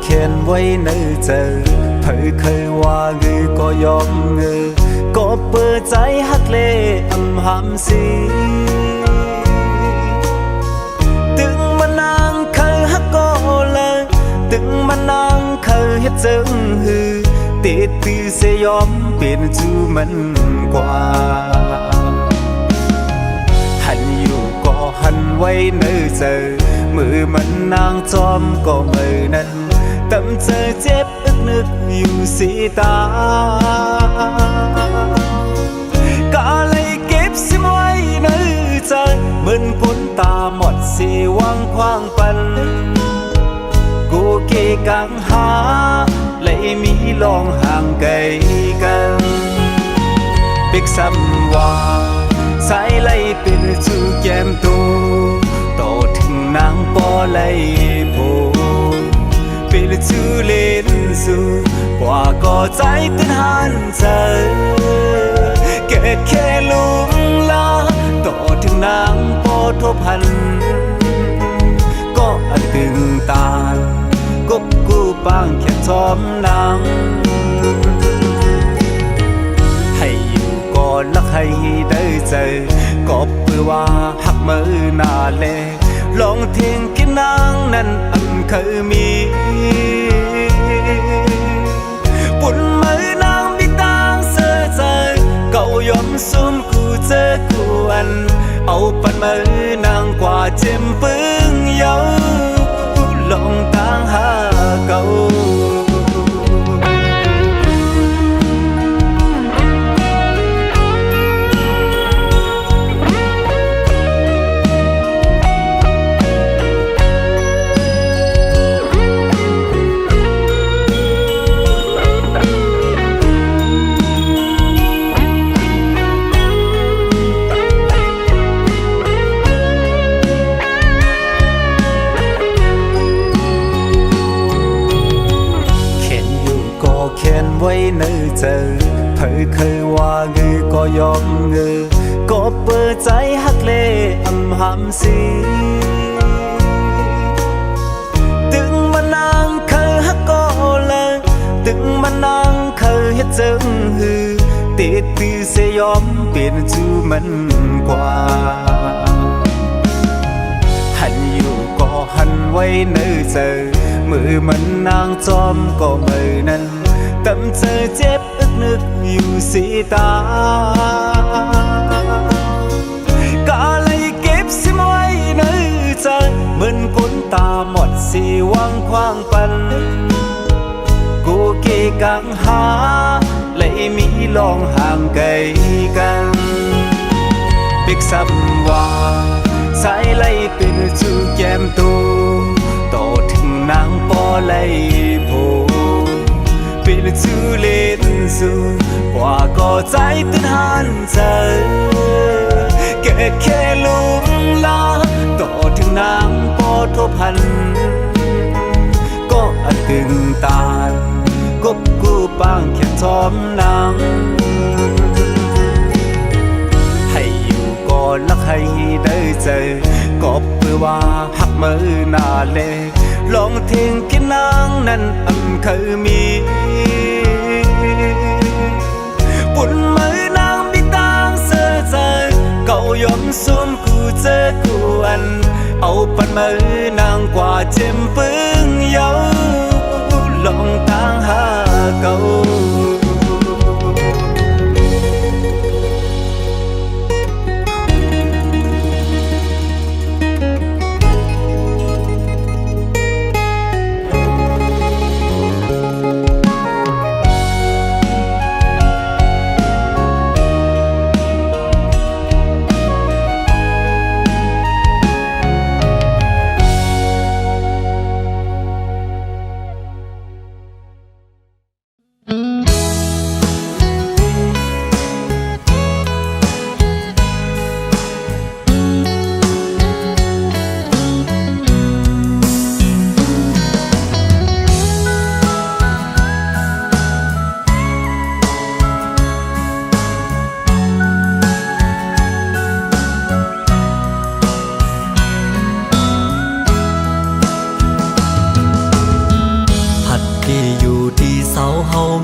เขียนไว้ในใจเธอเคยว่าเงือก็ยอมเงือก็เปิดใจฮักเล่อำหำสีตึงมานางเคยฮักก็เลยตึงมานางเคยเฮ็ดจึงหือติดตือเสยอมเปลี่ยนจูมันกว่าหันอยู่ก็หันไว้ในใจมือมันนางจอมก็มือนั้นตำเจอเจ็บอึกนึกอยู่สีตาก็เลยเก็บสิไว้ในใจเหมือนพ้นตาหมดสีวังคว้างปันกูเกกังหาเลยมีลองห่างไกลกันเบกซ้ำว่าสายไล่เป็นจูแก้มตูต่อถึงนางปอไล่โพเป็นจูเล่นสู่กว่าก็ใจตื่นหันใจเกิดแค่ลุงลาต่อถึงนางปอทบพันก็อันตึงตากบกูปางแค่ทอมนางให้อยู่ก่อนลักให้ได้ใจก็เพื่อว่าหักมือหน้าเล่ลองเทียงกินนางนั้นอันเคยมีปุ่นมือนางมีตางเสือใจเก่ายอมซุ่มกูเจอกูอันเอาปันมือนางกว่าเจ็มปึ้งเยาลองตางหาเก่าเขียนไว้ในใจเธอเคยว่าเงือก็ยอมเงือก็เปิดใจฮักเล่อำหำสีตึงมานางเคยฮักก็เลยตึงมานางเคยเฮ็ดจึงหือติดตือเสยอมเปลี่ยนจูมันกว่าหันอยู่ก็หันไว้ในใจมือมันนางจอมก็มือนั้นตำเจอเจ็บอึกนึกอยู่สีตาก็เลยเก็บสิไว้ในใจเหมือนพ้นตาหมดสีวังคว้างปันกูเกกังหาเลยมีลองห่างไกลกันเบกซ้ำว่าสายไล่เป็นจูแก้มตูต่อถึงนางปอไล่โพเป็นจูเล่นสู่กว่าก็ใจตื่นหันใจเกิดแค่ลุงลาต่อถึงนางปอทบพันก็อันตึงตากบกูปางแค่ทอมนางให้อยู่ก่อนลักให้ได้ใจก็เพื่อว่าหักมือหน้าเล่ลองเทียงกินนางนั้นอันเคยมีปุ่นมือนางมีตางเสือใจเก่ายอมซุ่มกูเจอกูอันเอาปันมือนางกว่าเจ็มปึ้งเยาลองตางหาเก่า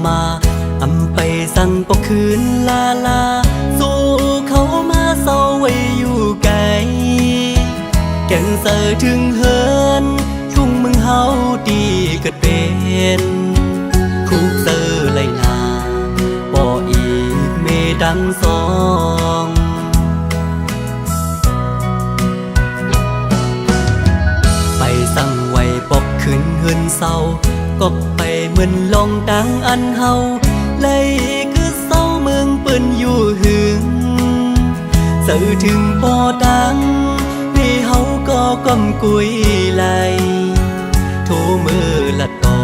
มาอำไปสั่งปกคืนลาลาสู้เขามาเศร้าไว้อยู่ไกลแก่งเสือถึงเฮินทุ่งมึงเฮาดีเกิดเป็นคุกเสือไหลนาบ่อีกเมดังสองไปสั่งไว้ปกคืนเฮือนเศร้ากบไปเหมือนลองดังอันเฮาเลยคือเศร้าเมืองเปิ้นอยู่หึงสื่อถึงพอดังพี่เฮาก็ก้มกุยไหลโทมือละต่อ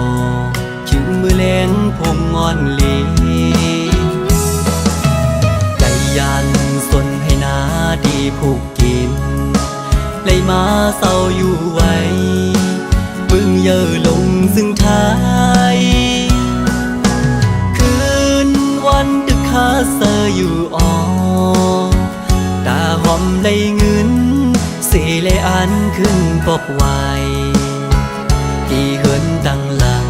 ถึงมือแลงพงงอนลีใจยันสนให้นาดีผูกกินเลยมาเศร้าอยู่ไว้มึงเย่อลงซึ่งท้ายคืนวันดึกคาเซออยู่อ่อตาหอมเลยเงินสีเลยอันขึ้นปกไว้ดีเหินดังหลัง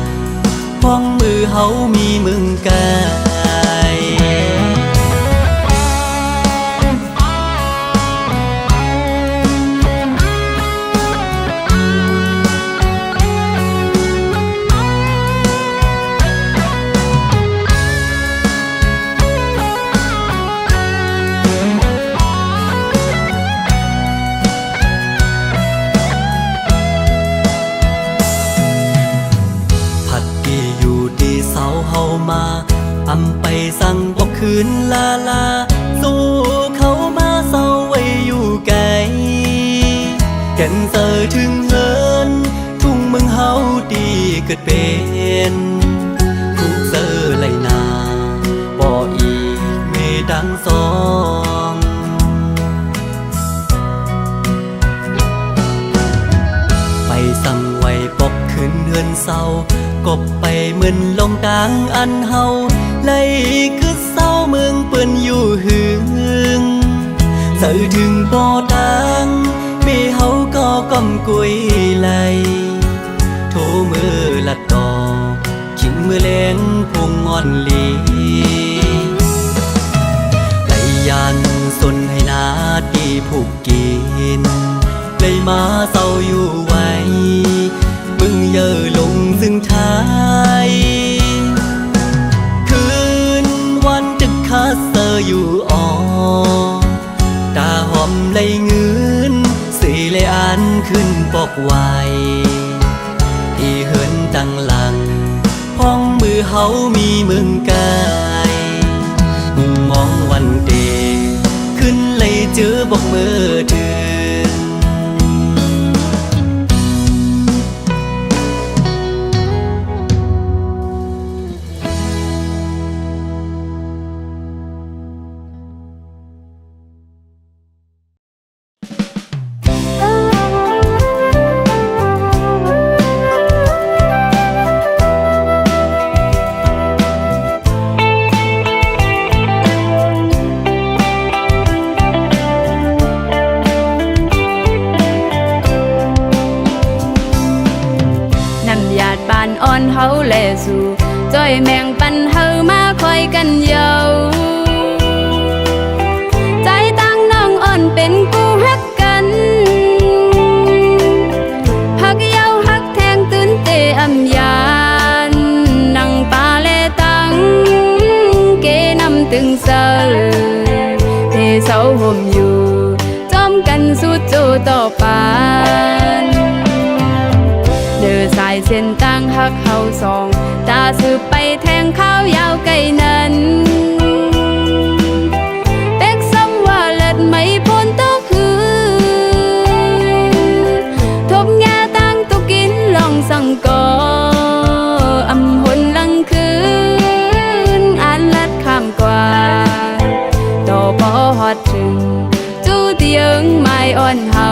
พ้องมือเฮามีมึงกายมาอำไปสั่งบอกคืนลาลาสู้เขามาเศร้าไว้อยู่ไกลแก่นเสือถึงเฮินทุ่งเมืองเฮาดีเกิดเป็นคุกเสือไหลนาบ่อีกเมดังสองไปสั่งไว้ปกคืนเฮือนเศร้ากบไปเหมือนลงดังอันเฮาเลยคือเศร้าเมืองเปิ้นอยู่หึงสื่อถึงบ่ดังมีเฮาก็ก้มกุยไหลโทมือละต่อขิงมือแลงพงงอนลีไหลยันสนให้นาดีผูกกินเลยมาเศร้าอยู่ไว้มึงเย่อลงซึ่งท้ายคืนวันดึกคาเซออยู่อ่อตาหอมเลยเงินสีเลยอันขึ้นปกไว้อีเหินดังหลังพ้องมือเฮามีมึงกายมุงมองวันเดขึ้นเลยเจอบอกมือเธออ่อนเฮาแลสู่จ้อยแมงปันเฮามาคอยกันเยาใจตั้งน้องอ่อนเป็นกูฮักกันฮักเยาฮักแทงตื่นเตอำยานนั่งปาเลตังเกนำตึงเซอเทเสาห่มอยู่จอมกันสู้โจต่อปานเดินสายเส้นตั้งหักเฮาสองตาสืบไปแทงข้าวยาวไกลนั้นเป็กซ้ำว่าเลิศไม่พ้นตัวคือทบแง่ตั้งตุกินลองสั่งก่ออำหนลังคืนอ่านลัดข้ามกว่าต่อพอฮอดถึงจูเตียงไม้อ่อนเฮา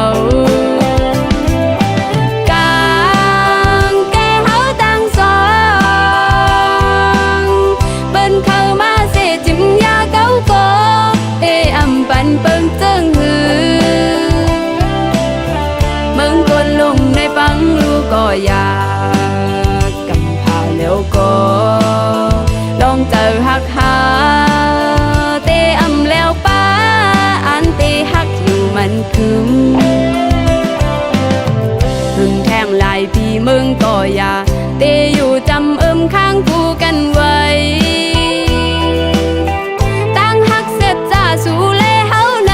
คืมถึงแทงหลายปีมึงก็อย่าเตอยู่จำข้างคู่กันไว้ตั้งหักเสร็จจะสู่เลเฮาไหน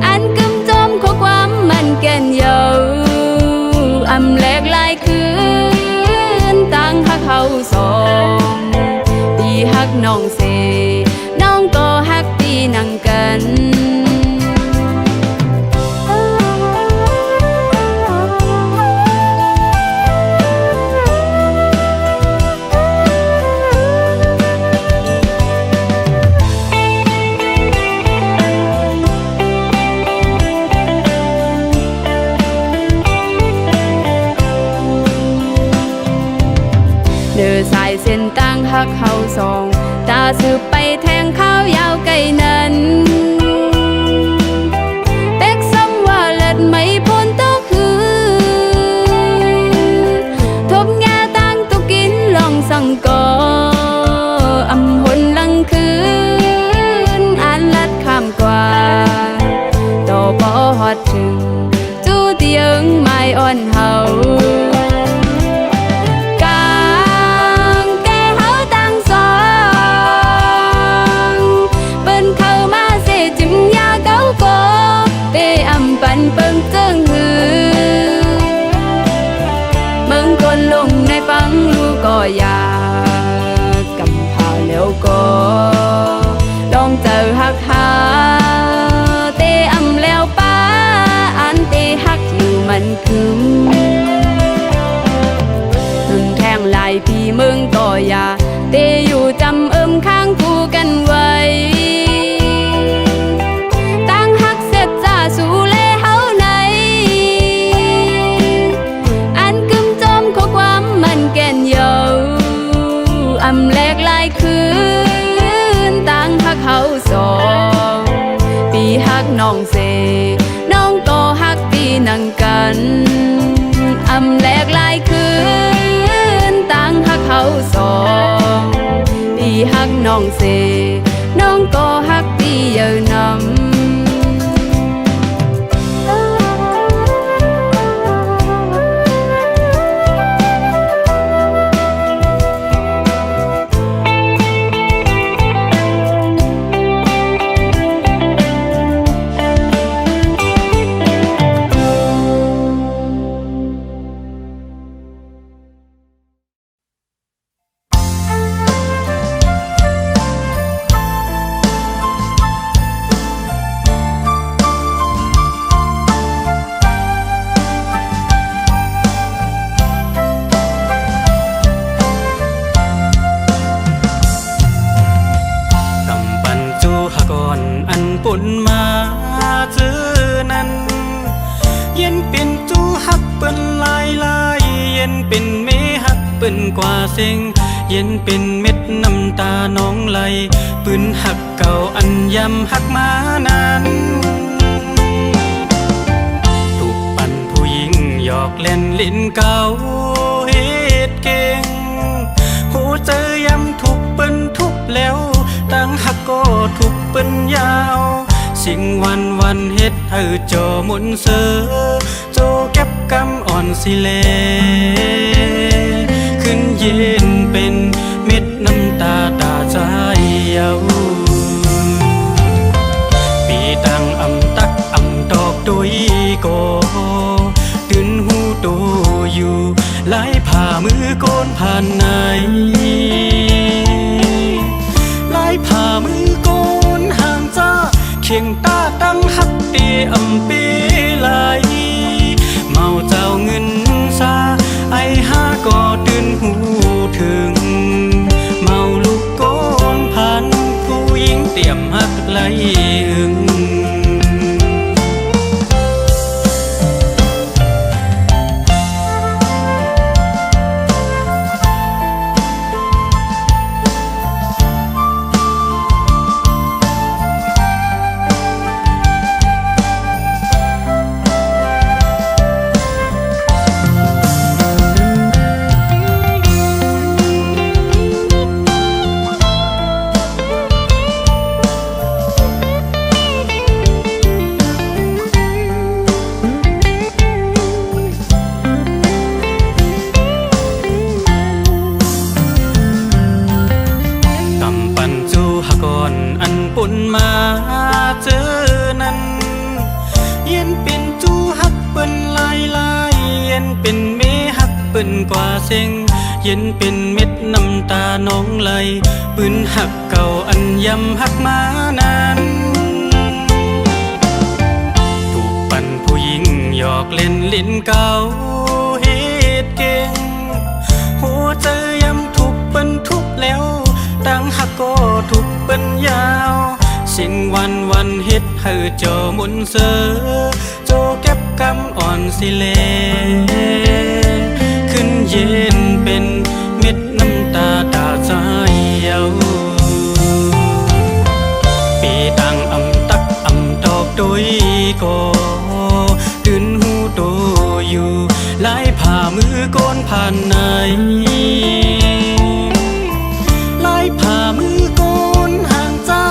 อันกึมจมข้อความมันแก่นเยาอำแลกลายคืนตั้งหักเฮาสองปีหักน้องเสน้องก็หักปีนังกันเดินสายเส้นตั้งหักเฮาสองตาสืบไปแทงข้าวยาวไกลนั้นเป็กซ้ำว่าเลิศไม่พ้นตัวคือทบแง่ตั้งตุกินลองสั่งก่ออำหนลังคืนอ่านลัดข้ามกว่าต่อพอฮอดถึงจู้เตียงไม้อ่อนเฮาปันเปิงเจิงหือมึงคนลงในฟังลูกก็อยากกำพาแล้วก็ลองเจอหักหาเตอำแล้วป้าอันเตหักอยู่มันคืมถึงแทงหลายปีมึงก็อย่าเตอยู่จำข้างคู่กันไว้ตั้งหักเสร็จจะสู่อำแลกลายคืนตั้งหักเขาสองปีหักน้องเสน้องก็หักปีนังกันอำแลกลายคืนตั้งหักเขาสองปีหักน้องเสน้องก็หักปีเยอะนำปุ่นมาเจอนั้นเย็นเป็นจูหักเปิ้นลายลายเย็นเป็นเมหักเปิ้นกว่าเซ็งเย็นเป็นเม็ดน้ำตาน้องไหลปืนหักเก่าอันยำหักมานั้นถูกปั่นผู้หญิงหยอกเล่นลิ้นเก่าเฮ็ดเก่งหูเจอยำถูกเปิ้นทุบแล้วตั้งหักก็ถูกเปิ้นยาวสิ่งวันเฮ็ดให้โจหมุนเสือโจเก็บกำอ่อนสิเลขึ้นเย็นเป็นเม็ดน้ำตาตาใจเยาปีตังอำตักอำตอกตุยโกตื่นหูตูอยู่ไหลผ่ามือโกนผ่านไหนไหลผ่ามือโกนห่างจ้าเคียงตาตั้งหักเตียอำปีไหลเมาเจ้าเงินซาไอห้าก็ตื่นหูถึงเมาลูกโกนผ่านผู้หญิงเตรียมหักไหลอึง ปุ่นมาเจอนั้นเย็นเป็นจูฮักเปิ้นลายลายเย็นเป็นเมฮักเปิ้นกว่าเซ็งเย็นเป็นเม็ดน้ำตาน้องไหลปืนหักเก่าอันยำหักมานานถูกปั่นผู้หญิงหยอกเล่นลิ้นเก่าเฮ็ดเก่งหัวใจยำถูกเปิ้นทุบแล้วตั้งหักก็ถูกเปิ้นยาวสิ่งวันเฮ็ดให้เจ้ามุนเสอโจเก็บกำอ่อนสิเลขึ้นเย็นเป็นเม็ดน้ำตาตาใจเยาปีตังอำตักอำตอกโดยก็ตื่นหูโตอยู่หลายผ่ามือก้นผ่านไหนหลายผ่ามือก้นห่างจ้า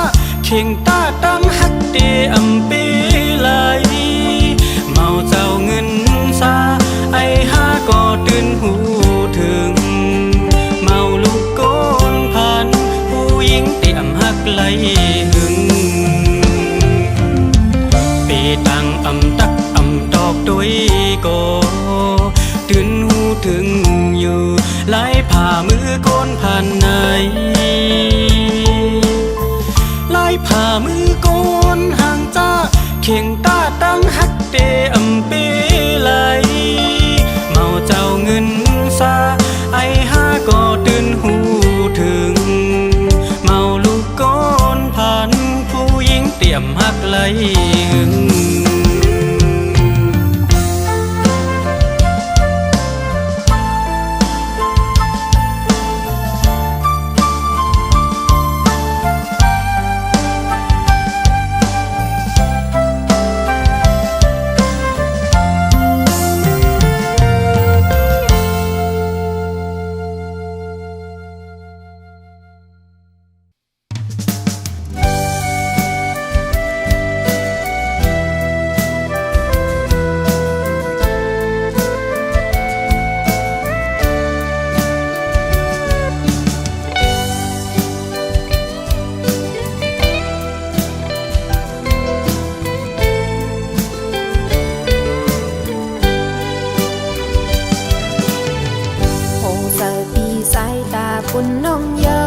เข่งตาตั้งฮักเดอำเปไหลเมาเจ้าเงินซาไอหาก็ตื่นหูถึงเมาลูกก้นผ่านผู้หญิงเตรียมฮักไหลหึงปีตังอำตักอำตอกโดยก็ตื่นหูถึงอยู่หลายผ่ามือก้นผ่านไหนหลายผ่ามือก้นห่างจ้าเข่งตาตั้งฮักเดอำเปไหลเมาเจ้าเงินซาไอหาก็ตื่นหูถึงเมาลูกก้นผ่านผู้หญิงเตรียมฮักไหลหึงปุ่นน้องเยา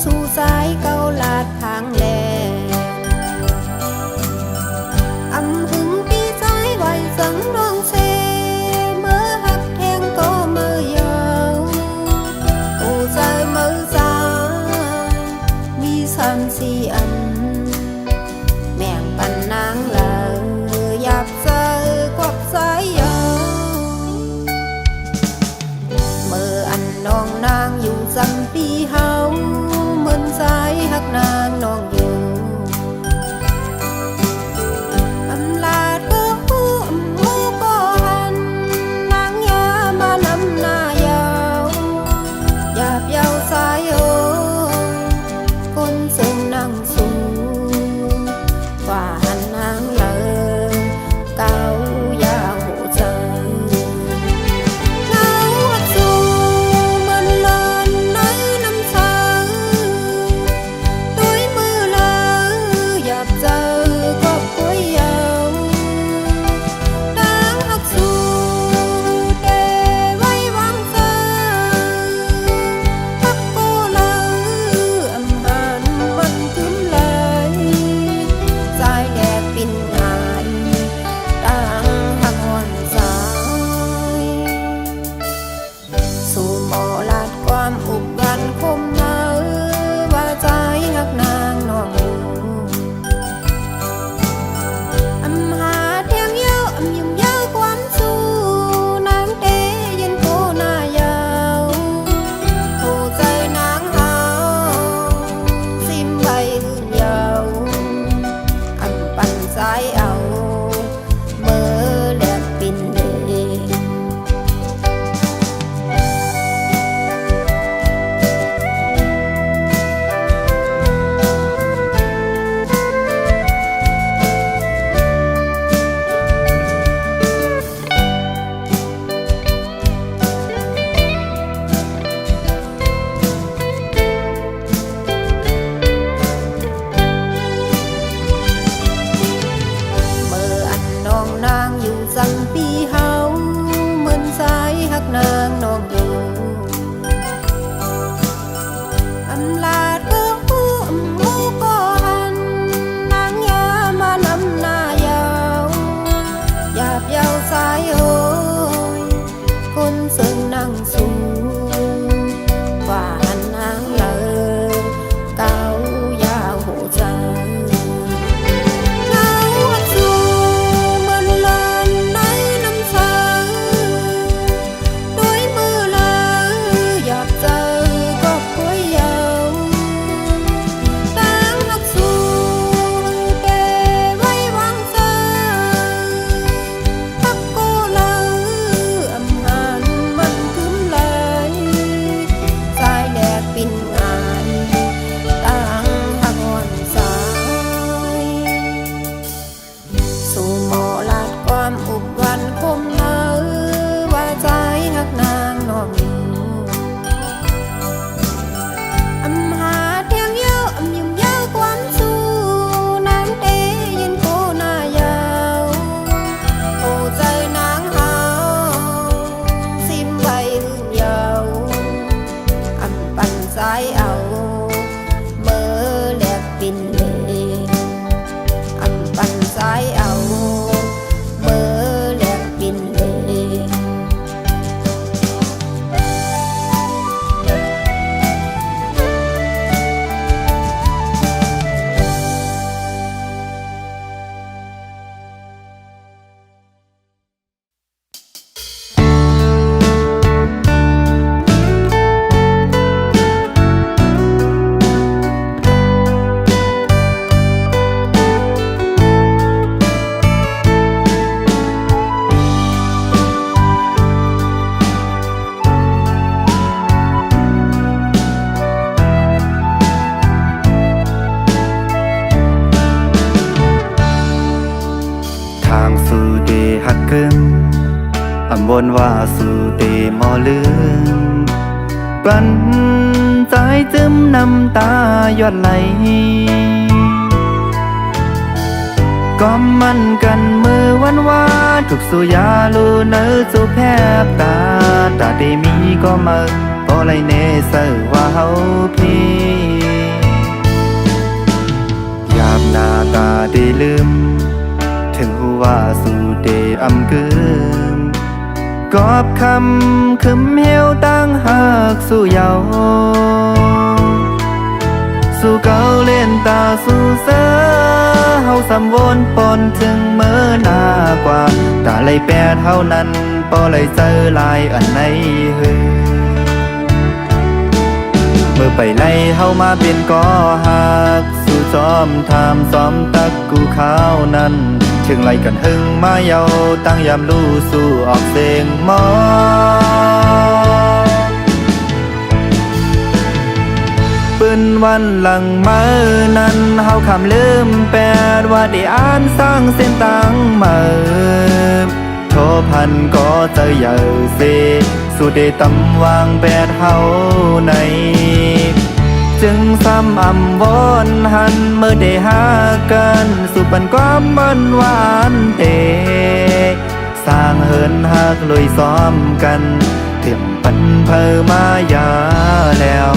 สู่สายเกาลาดทางแลอำหึงปีสายไหวสังน้องเซเมื่อหักแทงก็เมื่อยาวอูใจเมื่อสามี3-4อันแม่งปันนางลาหยับเจอกวักสายยาวเมื่ออันน้องนางอยู่จำปีเฮาเหมือนสายหักนางน้องอยู่อำลาดก็หูอำหูก็หันนางยามานำหน้ายาวหยาบยาวสายโอคนเส้นนั่งสูงกว่าหันนางเลยเก่ายาวหัวใจห ายเอาเมื่อแหลกปินเลอำปันสายเอาเมื่อแหลกปินเลทางสู่เดฮักเกิมอำวนว่าสู่เดมอลืมกลั้นใจจึมน้ำตาหยดไหลก็มันกันมือวันว่าถูกสุยาลูเนอสู่แพบตาตาได้มีก็มาพอไรเนเซอว่าเฮาพี่ยามหน้าตาได้ลืมถึงหูว่าสู่เดอำกึมกอบคำคึมเหี่ยวตั้งหากสู่เยาสู่เก่าเล่นตาสู่เสือเฮาสำวนปนถึงเมื่อหน้ากว่าตาเลยแปดเฮานั้นปอเลยเจอลายอันไหนเฮือเมื่อไปไล่เฮามาเป็นก่อหักสู่จอมทามซ้อมตักกูข้าวนั้นถึงไล่กันหึงมาเยาตั้งยามลู่สู่ออกเสียงมอปืนวันหลังมือนั้นเฮาคำลืมแปดว่าได้อ่านสร้างเส้นตังมือโทพันก็เจอเยาเสสู่ได้ตำวางแปดเฮาในจึงซ้ำอำวอนหันเมื่อได้หากันสู่ปันความมันหวานเตสร้างเหินหักลุยซ้อมกันเตรียมปันเพอมายาแล้ว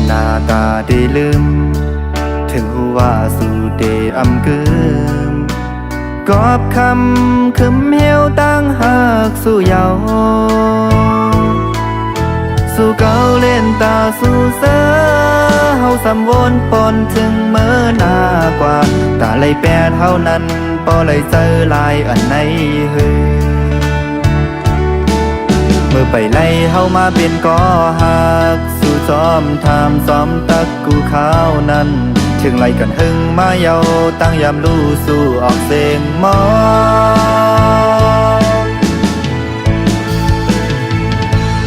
หน้าตาได้ลืมถึงหูว่าสู่เดอำกึมกอบคำคึมเหี่ยวตั้งหากสู่เยาสู่เก่าเล่นตาสู่เสือเฮาสำวนปนถึงเมื่อหน้ากว่าตาเลยแปดเฮานั้นปอเลยเจอลายอันไหนเฮือเมื่อไปไล่เฮามาเป็นก่อหักสู่จอมทามซ้อมตักกูข้าวนั้นถึงไล่กันหึงมาเยาตั้งยามลู่สู่ออกเสียงมอ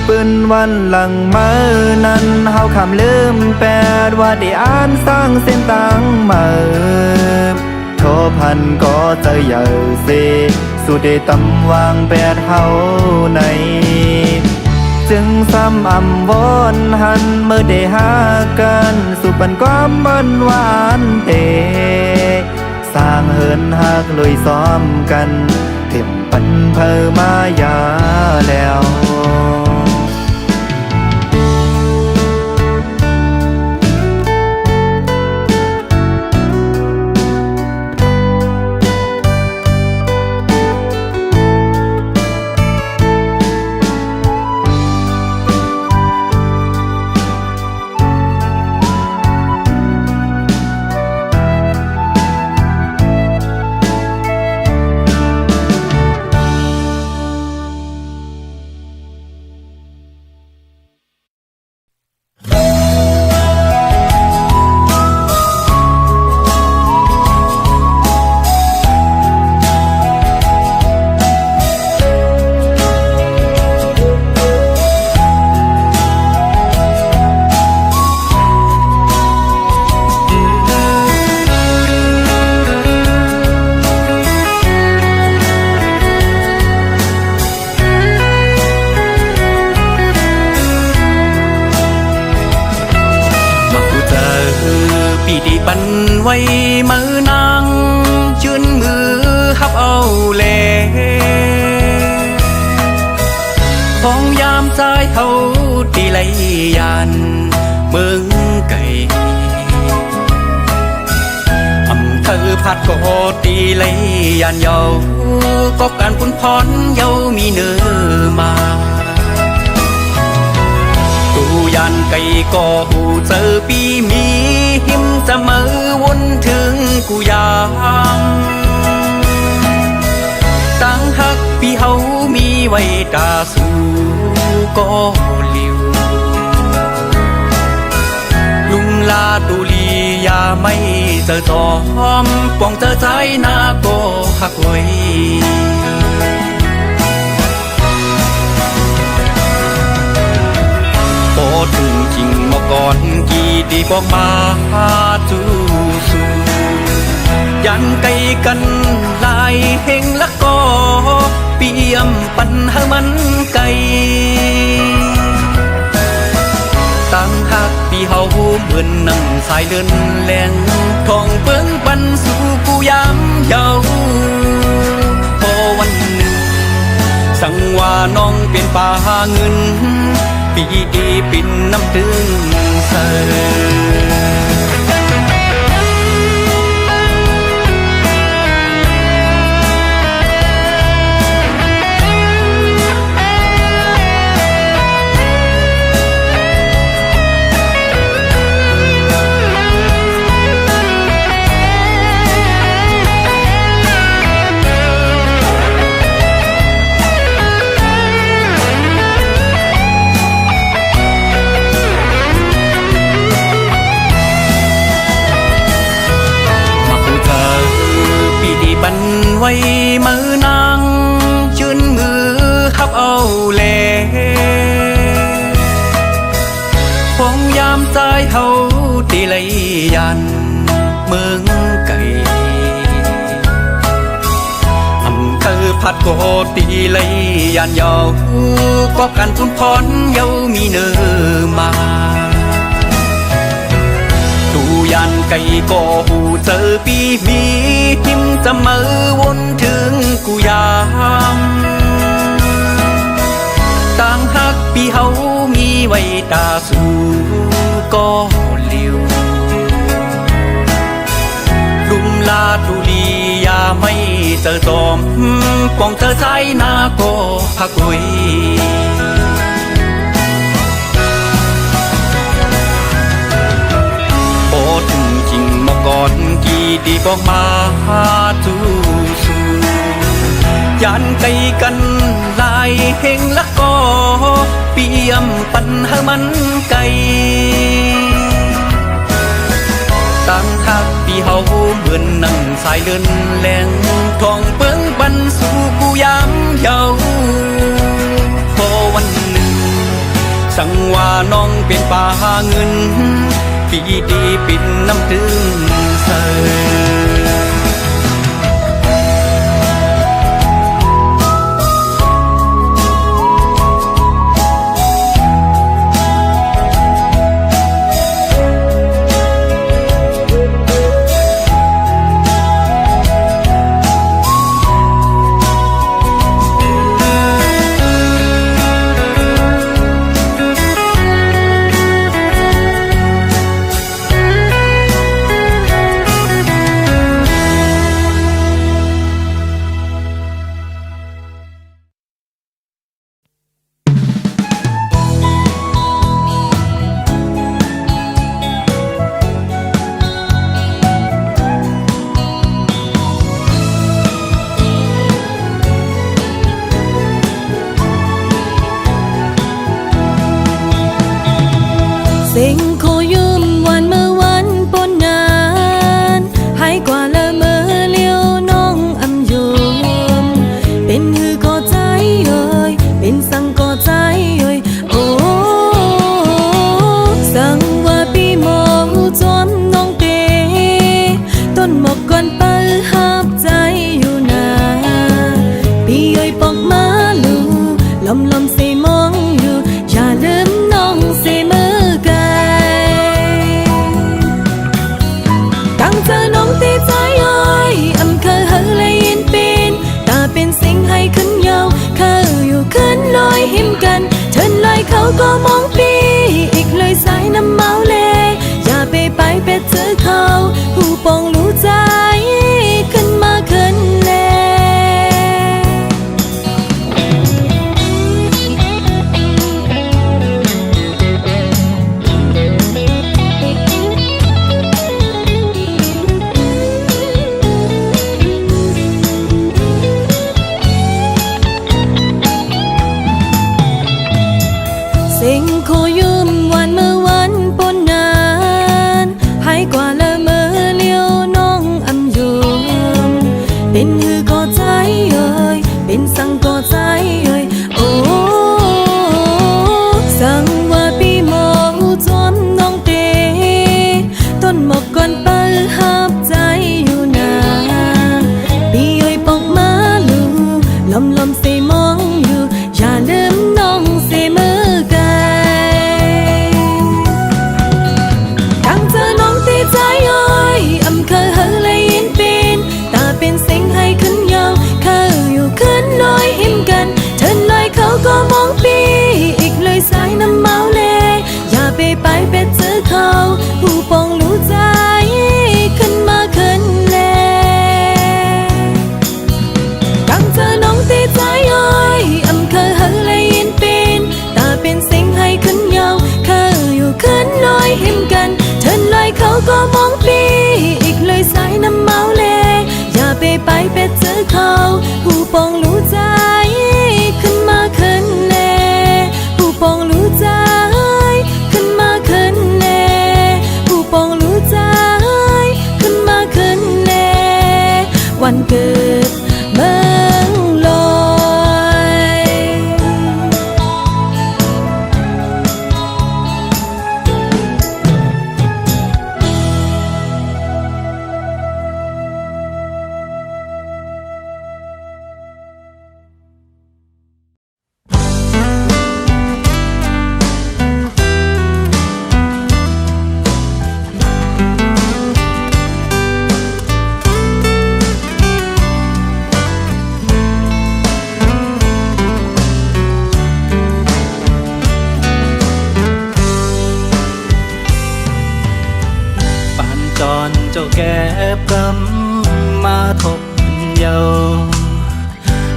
ปืนวันหลังมือนั้นเฮาคำลืมแปดว่าได้อ่านสร้างเส้นตังมือโทพันก็เจอเยาเสสู่ได้ตำวางแปดเฮาในจึงซ้ำอำวอนหันเมื่อได้หากันสู่ปันความมันหวานเตสร้างเหินหักลุยซ้อมกันเตรียมปันเพอมายาแล้ว ปีดีปันไว้มือนางชื่นมือฮับเอาแลของยามใจเฮาตีไหลยานเมืองไก่อำเภอพัดก็ตีไหลยานเยาก็การคุณพรเยามีเนื้อมาตูยานไก่ก็หูเจอปีมีหิมจะมือวนถึงกูยามตั้งหักปีเฮามีไว้ตาสู่ก็เลียวลุงลาตุลียาไม่เจอจอมป้องเจอใจนาก็หักไว้พอถึงจริงมาก่อนกี่ดีบอกมาจูสูยันไกลกันลายเฮงละก็เปี่ยมปันหามันไกลตั้งหักปีเฮาเหมือนนั่งสายเดินแลงทองเปิ้งปันสู่กูยามเยาพอวันหนึ่งสั่งว่าน้องเป็นป่าเงินปีดีปินน้ำตึงเธอบันไว้มือนางชื่นมือฮับเอาแลของยามใจเฮาตีไหลยันเมืองไก่อำเภอพัดโกตีไหลยันเยาก็กันทุนพรเยามีเนื้อมาตูยันไก่ก็หูเจอปีมีหิมจะมือวนถึงกูยามต่างหักปีเฮามีไว้ตาสู่ก็เลียวลุมลาตุลียาไม่เจอจอมป้องเจอใจนาก็พักไว้ถึงจริงมาก่อนกี่ดีบอกมาจูสูยันไกลกันลายเฮงละก็เปี่ยมปันหามันไกลตั้งหักปีเฮาเหมือนนั่งสายเดินแลงทองเปิ้งบันสู่กูยามเยาพอวันหนึ่งสั่งว่าน้องเป็นป่าเงินปีดีปินน้ำตึงเส จรเจ้าแก็บกำมาทบเยา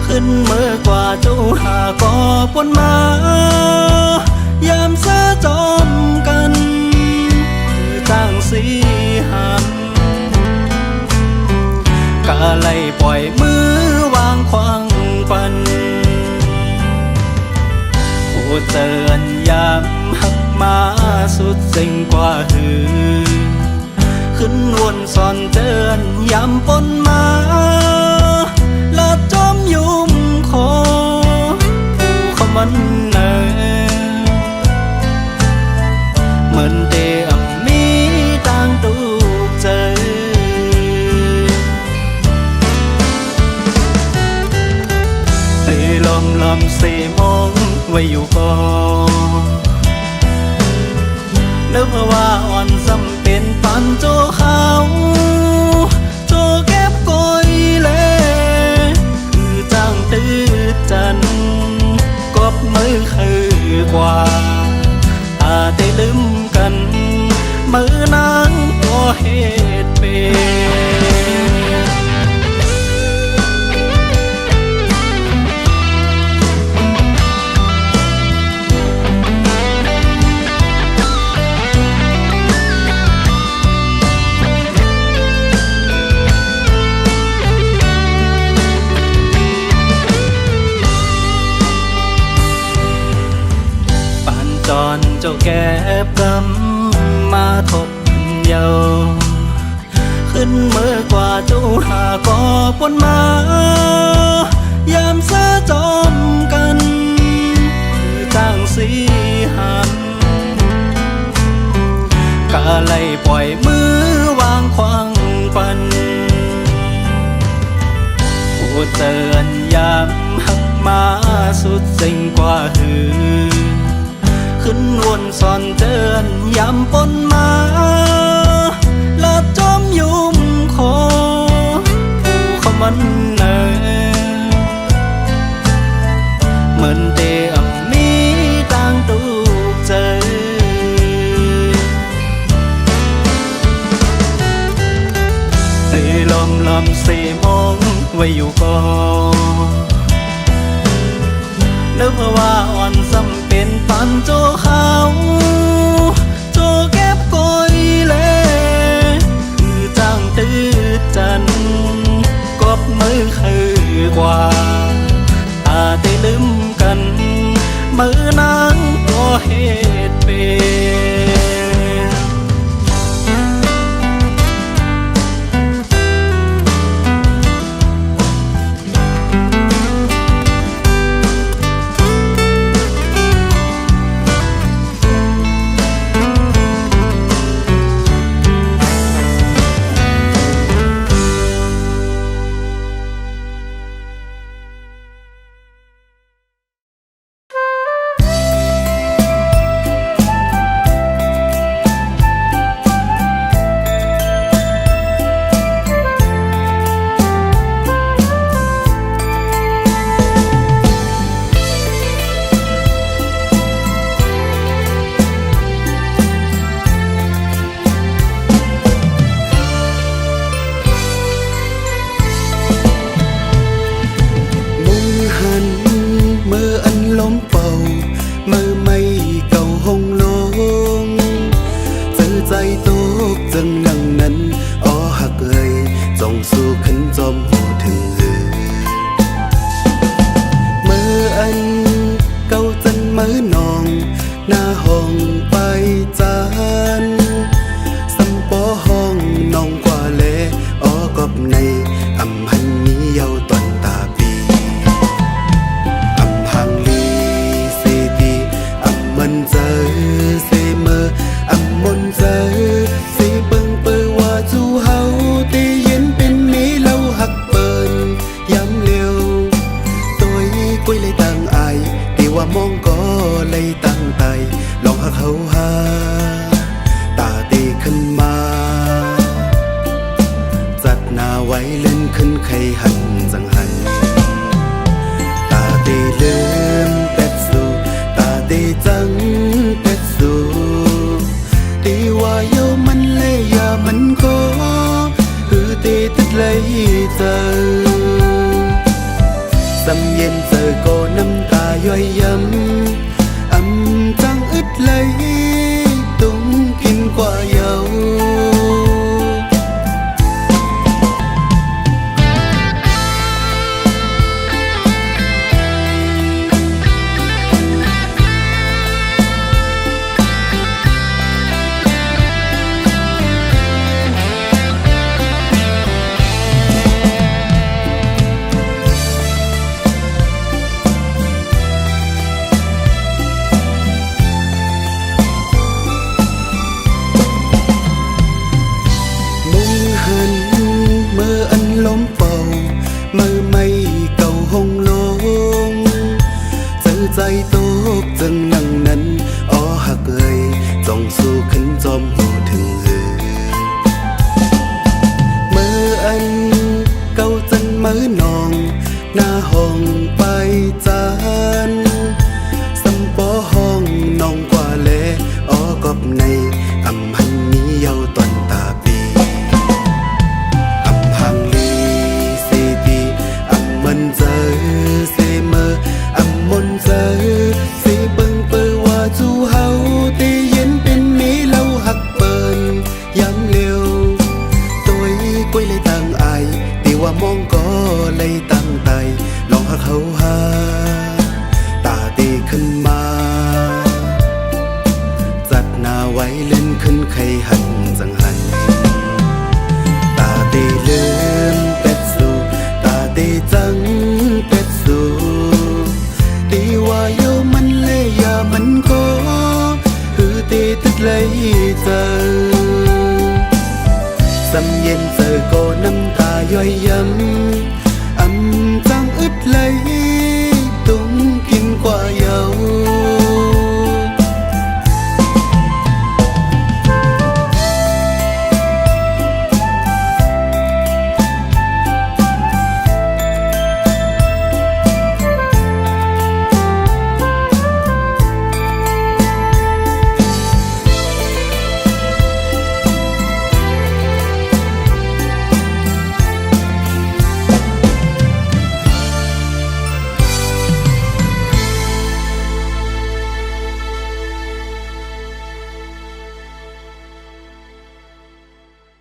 ขึ้นเมื่อกว่าเจ้าหาก่อปนมายามเสะจอมกันคือจ้างสีหันกะไล่ปล่อยมือวางควางปันผู้เตือนยามหักมาสุดสิ่งกว่าหือขึ้นวนสอนเตือนยามปนมาละจอมยุ่มคอผู้เขามันเนเหมือนเดียมมีต่างตูกเจอตีลมสีมองไว้อยู่ก่อนนึกว่าอ่อนสำเป็นปันโจเขาโจเก็บกอยเล่คือจ้างตื้อจันกบมือคือกว่าอาได้ลืมกันมือนางก็เหตุเป็นจรเจ้าแก็บกำมาทบเยาขึ้นเมื่อกว่าเจ้าหาก่อปนมายามเสะจอมกันคือจ้างสีหันกะไล่ปล่อยมือวางควางปันผู้เตือนยามหักมาสุดสิ่งกว่าหือขึ้นวนสอนเตือนยามปนมาละจอมยุ่มคอผู้เขามันเนเหมือนเดียมมีต่างตูกเจอตีลมสีมองไว้อยู่ก่อนนึกว่าอ่อนสำเป็นปันโจเขาโจเก็บกอยเล่คือจ้างตื้อจันกบมือคือกว่าอาได้ลืมกันมือนางก็เหตุเป็น เจอสำเย็นเจอก็น้ำตาย่อยย้ำจังอึดไหลตุ้งกินกว่าเยาล้มเป่ามือไม่เก่าห้องลงเจอใจตกจังนั่งนั้นอ้อหักเอ่ยจ้องสู้ขึ้นจอมหูถึงมืออันเก่าจังมือนองหน้าห้องไปจานสัมปอห้องน้องกว่าแลอ้อกอบในหันนี้เยาตอนตาปีมันเจอเสมอมนเจอสิเบิ่งเปิดว่าจูเฮาตีเย็นเป็นมีเล่าหักเปิ้นย้ำเร็วตัวก้อยเลยตั้งอายตีว่ามองก็เลยตั้งใจลองหักเขาหาตาตีขึ้นมาจัดหน้าไว้เล่นขึ้นใครหันจังหันตาตีลืมเป็ดสู่ตาตีจังเป็ดสู่ตีว่าโยมันเลยอย่ามันก็คือตีตึกเลยเจอสำเย็นเจอก็น้ำตาย่อยย้ำจังอึดเลย